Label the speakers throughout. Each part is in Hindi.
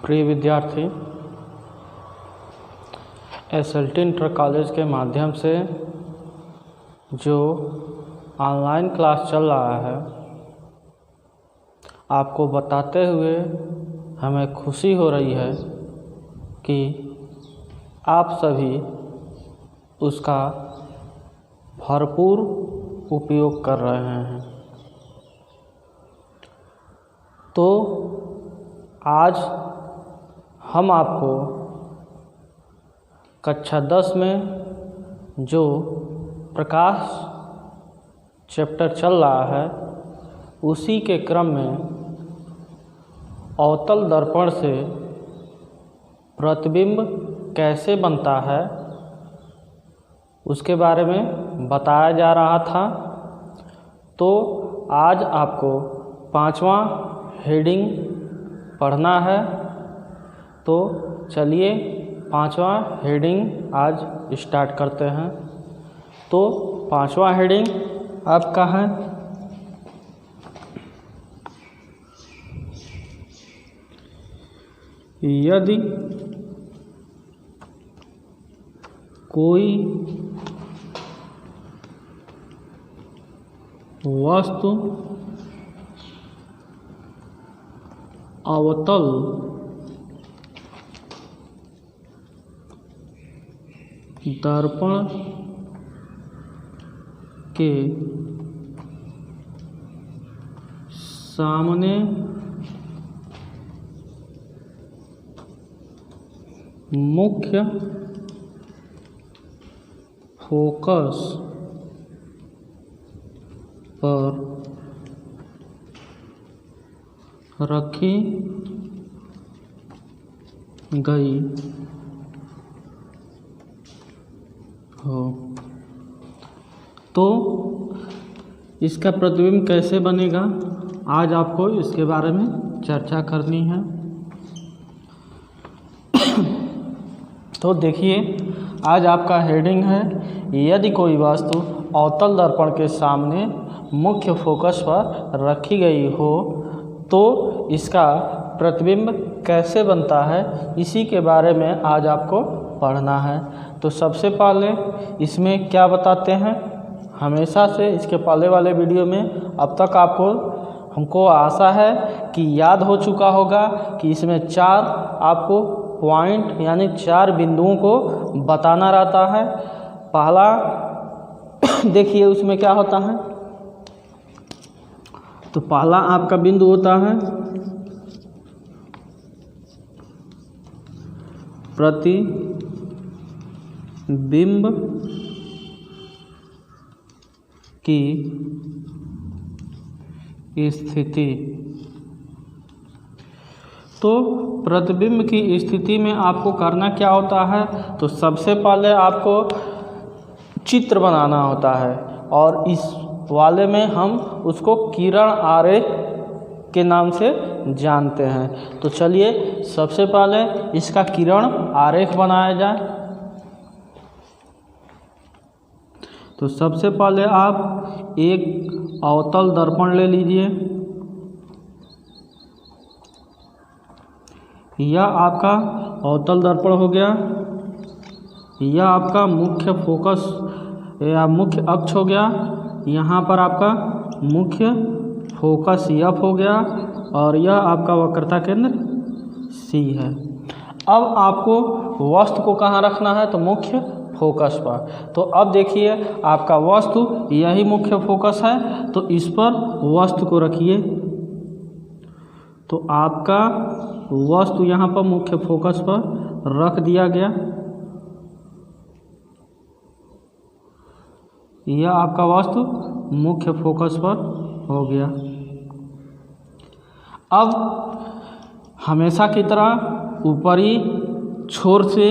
Speaker 1: प्रिय विद्यार्थी, एसएलटी इंटर कॉलेज के माध्यम से जो ऑनलाइन क्लास चल रहा है, आपको बताते हुए हमें खुशी हो रही है कि आप सभी उसका भरपूर उपयोग कर रहे हैं। तो आज हम आपको कक्षा 10 में जो प्रकाश चैप्टर चल रहा है, उसी के क्रम में अवतल दर्पण से प्रतिबिंब कैसे बनता है उसके बारे में बताया जा रहा था। तो आज आपको 5वां हेडिंग पढ़ना है। तो चलिए 5वां हेडिंग आज स्टार्ट करते हैं। तो 5वां हेडिंग आपका है यदि कोई वस्तु अवतल दर्पण के सामने मुख्य फोकस पर रखी गई हो तो इसका प्रतिबिंब कैसे बनेगा, आज आपको इसके बारे में चर्चा करनी है। तो देखिए, आज आपका हेडिंग है यदि कोई वस्तु अवतल दर्पण के सामने मुख्य फोकस पर रखी गई हो तो इसका प्रतिबिंब कैसे बनता है, इसी के बारे में आज आपको पढ़ना है। तो सबसे पहले इसमें क्या बताते हैं, हमेशा से इसके पहले वाले वीडियो में अब तक हमको आशा है कि याद हो चुका होगा कि इसमें 4 आपको पॉइंट यानी 4 बिंदुओं को बताना रहता है। पहला देखिए उसमें क्या होता है। तो पहला आपका बिंदु होता है प्रतिबिंब की स्थिति। तो प्रतिबिंब की स्थिति में आपको करना क्या होता है, तो सबसे पहले आपको चित्र बनाना होता है और इस वाले में हम उसको किरण आरेख के नाम से जानते हैं। तो चलिए सबसे पहले इसका किरण आरेख बनाया जाए। तो सबसे पहले आप एक अवतल दर्पण ले लीजिए। यह आपका अवतल दर्पण हो गया। यह आपका मुख्य फोकस या मुख्य अक्ष हो गया। यहाँ पर आपका मुख्य फोकस F हो गया और यह आपका वक्रता केंद्र C है। अब आपको वस्तु को कहाँ रखना है, तो मुख्य फोकस पर। तो अब देखिए आपका वस्तु यही मुख्य फोकस है, तो इस पर वस्तु को रखिए। तो आपका वस्तु यहाँ पर मुख्य फोकस पर रख दिया गया। यह आपका वस्तु मुख्य फोकस पर हो गया। अब हमेशा की तरह ऊपरी छोर से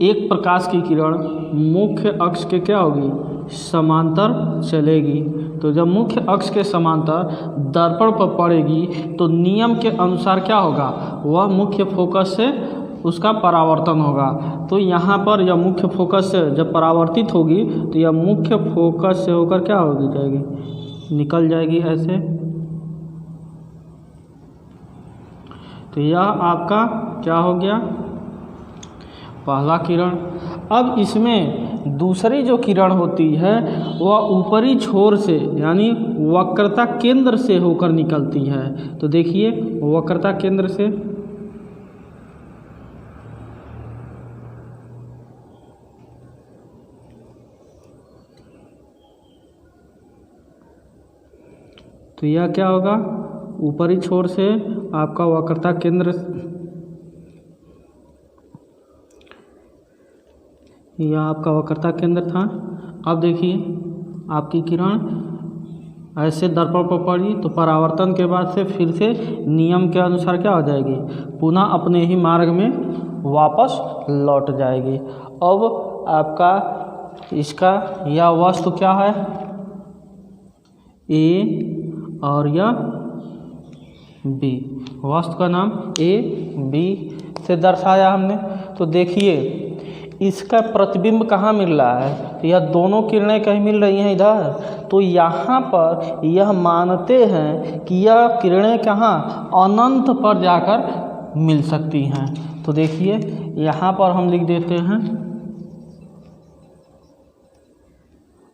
Speaker 1: एक प्रकाश की किरण मुख्य अक्ष के क्या होगी, समांतर चलेगी। तो जब मुख्य अक्ष के समांतर दर्पण पर पड़ेगी तो नियम के अनुसार क्या होगा, वह मुख्य फोकस से उसका परावर्तन होगा। तो यहाँ पर यह मुख्य फोकस से जब परावर्तित होगी तो यह मुख्य फोकस से होकर क्या होगी जाएगी, निकल जाएगी ऐसे। तो यह आपका क्या हो गया, पहला किरण। अब इसमें दूसरी जो किरण होती है वह ऊपरी छोर से यानी वक्रता केंद्र से होकर निकलती है। तो देखिए वक्रता केंद्र से तो यह क्या होगा, ऊपरी छोर से आपका वक्रता केंद्र, यह आपका वक्रता केंद्र था। अब देखिए आपकी किरण ऐसे दर्पण पर पड़ी तो परावर्तन के बाद से फिर से नियम के अनुसार क्या हो जाएगी, पुनः अपने ही मार्ग में वापस लौट जाएगी। अब आपका इसका यह वस्तु क्या है, ए और यह बी, वस्तु का नाम ए बी से दर्शाया हमने। तो देखिए इसका प्रतिबिंब कहाँ मिल रहा है, तो यह दोनों किरणें कहीं मिल रही हैं इधर, तो यहाँ पर यह मानते हैं कि यह किरणें कहाँ, अनंत पर जाकर मिल सकती हैं। तो देखिए यहाँ पर हम लिख देते हैं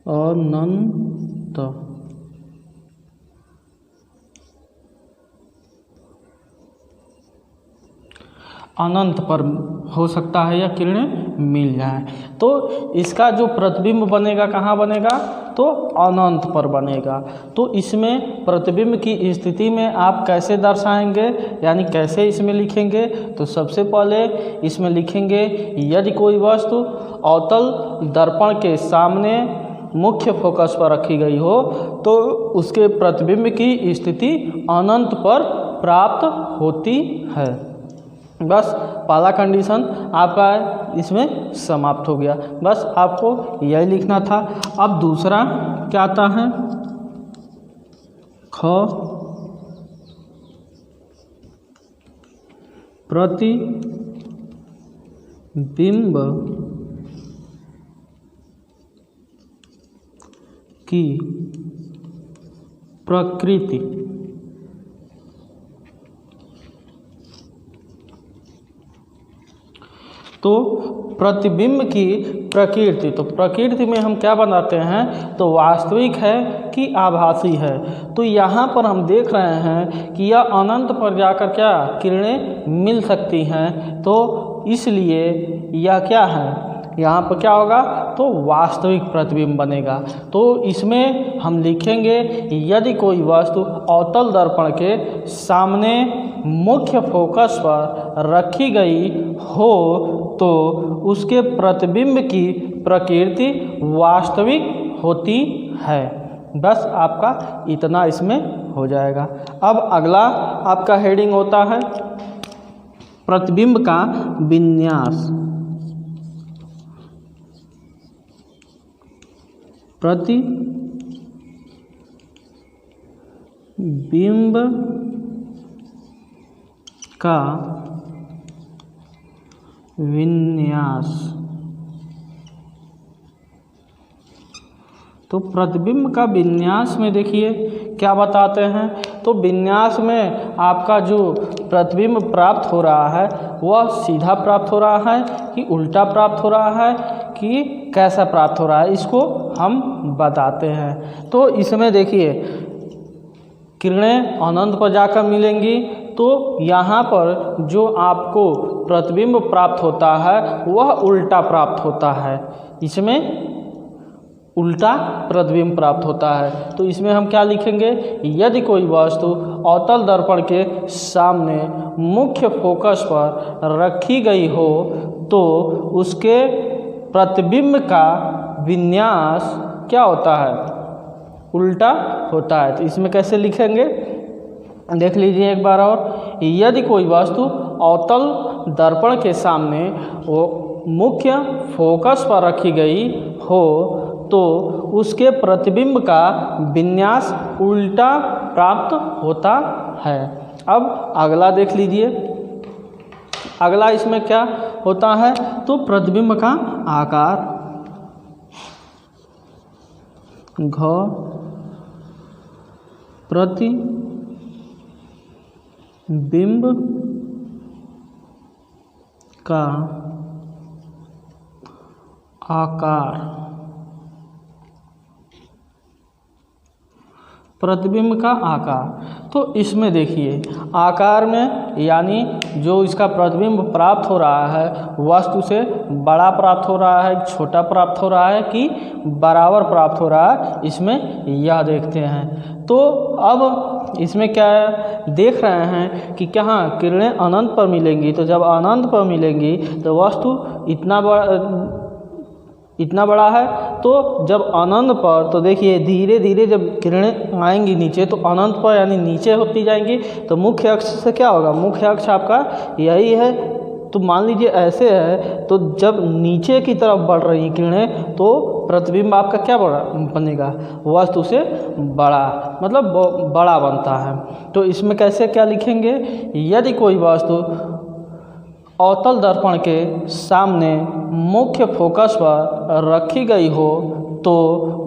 Speaker 1: अनंत, अनंत पर हो सकता है यह किरणें मिल जाएं। तो इसका जो प्रतिबिंब बनेगा कहाँ बनेगा, तो अनंत पर बनेगा। तो इसमें प्रतिबिंब की स्थिति में आप कैसे दर्शाएंगे, यानी कैसे इसमें लिखेंगे, तो सबसे पहले इसमें लिखेंगे यदि कोई वस्तु अवतल दर्पण के सामने मुख्य फोकस पर रखी गई हो तो उसके प्रतिबिंब की स्थिति अनंत पर प्राप्त होती है। बस पहला कंडीशन आपका इसमें समाप्त हो गया, बस आपको यही लिखना था। अब दूसरा क्या आता है, ख प्रतिबिंब की प्रकृति। तो प्रतिबिंब की प्रकृति, तो प्रकृति में हम क्या बनाते हैं, तो वास्तविक है कि आभासी है। तो यहाँ पर हम देख रहे हैं कि यह अनंत पर जाकर क्या किरणें मिल सकती हैं, तो इसलिए यह क्या है, यहाँ पर क्या होगा, तो वास्तविक प्रतिबिंब बनेगा। तो इसमें हम लिखेंगे यदि कोई वस्तु अवतल दर्पण के सामने मुख्य फोकस पर रखी गई हो तो उसके प्रतिबिंब की प्रकृति वास्तविक होती है। बस आपका इतना इसमें हो जाएगा। अब अगला आपका हेडिंग होता है प्रतिबिंब का विन्यास। प्रतिबिंब का विन्यास। तो प्रतिबिंब का विन्यास में देखिए क्या बताते हैं, तो विन्यास में आपका जो प्रतिबिंब प्राप्त हो रहा है वह सीधा प्राप्त हो रहा है कि उल्टा प्राप्त हो रहा है कि कैसा प्राप्त हो रहा है, इसको हम बताते हैं। तो इसमें देखिए किरणें अनंत पर जाकर मिलेंगी, तो यहाँ पर जो आपको प्रतिबिंब प्राप्त होता है वह उल्टा प्राप्त होता है, इसमें उल्टा प्रतिबिंब प्राप्त होता है। तो इसमें हम क्या लिखेंगे, यदि कोई वस्तु अवतल दर्पण के सामने मुख्य फोकस पर रखी गई हो तो उसके प्रतिबिंब का विन्यास क्या होता है, उल्टा होता है। तो इसमें कैसे लिखेंगे देख लीजिए एक बार और, यदि कोई वस्तु अवतल दर्पण के सामने वो मुख्य फोकस पर रखी गई हो तो उसके प्रतिबिंब का विन्यास उल्टा प्राप्त होता है। अब अगला देख लीजिए, अगला इसमें क्या होता है, तो प्रतिबिंब का आकार। घ प्रतिबिंब का आकार, प्रतिबिंब का आकार। तो इसमें देखिए आकार में यानी जो इसका प्रतिबिंब प्राप्त हो रहा है वस्तु से बड़ा प्राप्त हो रहा है, छोटा प्राप्त हो रहा है कि बराबर प्राप्त हो रहा है, इसमें यह देखते हैं। तो अब इसमें क्या है, देख रहे हैं कि क्या किरणें अनंत पर मिलेंगी। तो जब अनंत पर मिलेंगी तो वस्तु इतना बड़ा है। तो जब अनंत पर, तो देखिए धीरे धीरे जब किरणें आएंगी नीचे तो अनंत पर यानी नीचे होती जाएंगी। तो मुख्य अक्ष से क्या होगा, मुख्य अक्ष आपका यही है। तो मान लीजिए ऐसे है, तो जब नीचे की तरफ बढ़ रही किरणें तो प्रतिबिंब आपका क्या बनेगा, वस्तु से बड़ा, मतलब बड़ा बनता है। तो इसमें कैसे क्या लिखेंगे, यदि कोई वस्तु अवतल दर्पण के सामने मुख्य फोकस पर रखी गई हो तो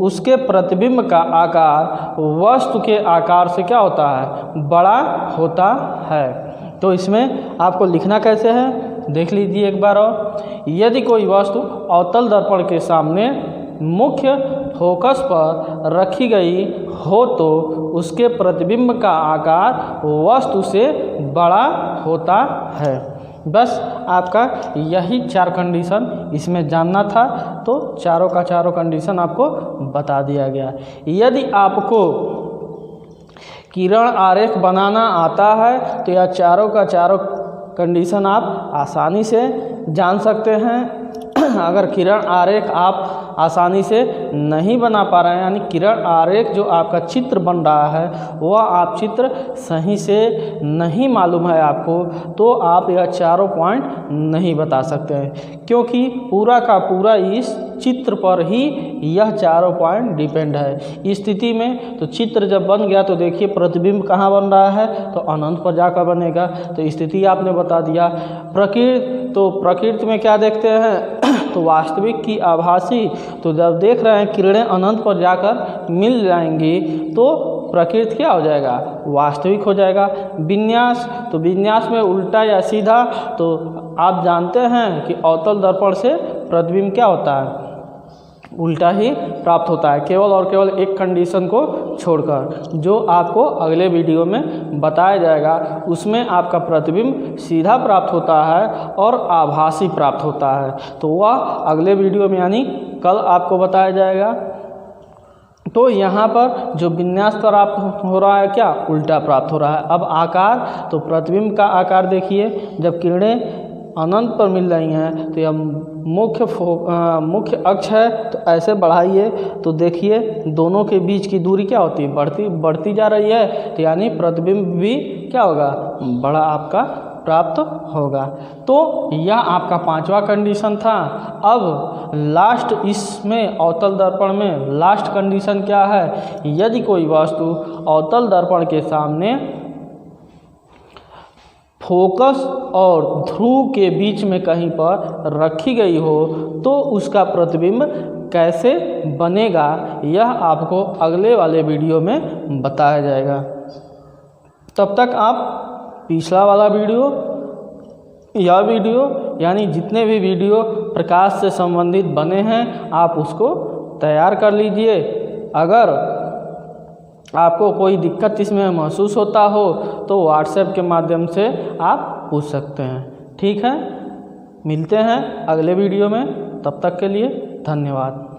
Speaker 1: उसके प्रतिबिंब का आकार वस्तु के आकार से क्या होता है, बड़ा होता है। तो इसमें आपको लिखना कैसे है, देख लीजिए एक बार और। यदि कोई वस्तु अवतल दर्पण के सामने मुख्य फोकस पर रखी गई हो तो उसके प्रतिबिंब का आकार वस्तु से बड़ा होता है। बस आपका यही 4 कंडीशन इसमें जानना था, तो चारों का चारों कंडीशन आपको बता दिया गया। यदि आपको किरण आरेख बनाना आता है तो यह चारों का चारों कंडीशन आप आसानी से जान सकते हैं। अगर किरण आरेख आप आसानी से नहीं बना पा रहे हैं, यानी किरण आरेख जो आपका चित्र बन रहा है वह आप चित्र सही से नहीं मालूम है आपको, तो आप यह चारों पॉइंट नहीं बता सकते हैं, क्योंकि पूरा का पूरा इस चित्र पर ही यह चारों पॉइंट डिपेंड है। इस स्थिति में तो चित्र जब बन गया तो देखिए प्रतिबिंब कहाँ बन रहा है, तो अनंत पर जाकर बनेगा। तो स्थिति आपने बता दिया। प्रकृति, तो प्रकृति में क्या देखते हैं, तो वास्तविक की आभासी। तो जब देख रहे हैं किरणें अनंत पर जाकर मिल जाएंगी तो प्रकृति क्या हो जाएगा, वास्तविक हो जाएगा। विन्यास, तो विन्यास में उल्टा या सीधा, तो आप जानते हैं कि अवतल दर्पण से प्रतिबिंब क्या होता है, उल्टा ही प्राप्त होता है, केवल और केवल एक कंडीशन को छोड़कर, जो आपको अगले वीडियो में बताया जाएगा। उसमें आपका प्रतिबिंब सीधा प्राप्त होता है और आभासी प्राप्त होता है, तो वह अगले वीडियो में यानी कल आपको बताया जाएगा। तो यहाँ पर जो विन्यास प्राप्त हो रहा है क्या, उल्टा प्राप्त हो रहा है। अब आकार, तो प्रतिबिंब का आकार देखिए, जब किरणें अनंत पर मिल रही हैं तो यह मुख्य अक्ष है, तो ऐसे बढ़ाइए तो देखिए दोनों के बीच की दूरी क्या होती है, बढ़ती जा रही है। तो यानी प्रतिबिंब भी क्या होगा, बड़ा आपका प्राप्त होगा। तो यह आपका 5वां कंडीशन था। अब लास्ट, इसमें अवतल दर्पण में लास्ट कंडीशन क्या है, यदि कोई वस्तु अवतल दर्पण के सामने फोकस और ध्रुव के बीच में कहीं पर रखी गई हो तो उसका प्रतिबिंब कैसे बनेगा, यह आपको अगले वाले वीडियो में बताया जाएगा। तब तक आप पिछला वाला वीडियो, यह वीडियो यानी जितने भी वीडियो प्रकाश से संबंधित बने हैं आप उसको तैयार कर लीजिए। अगर आपको कोई दिक्कत इसमें महसूस होता हो तो व्हाट्सएप के माध्यम से आप पूछ सकते हैं। ठीक है, मिलते हैं अगले वीडियो में, तब तक के लिए धन्यवाद।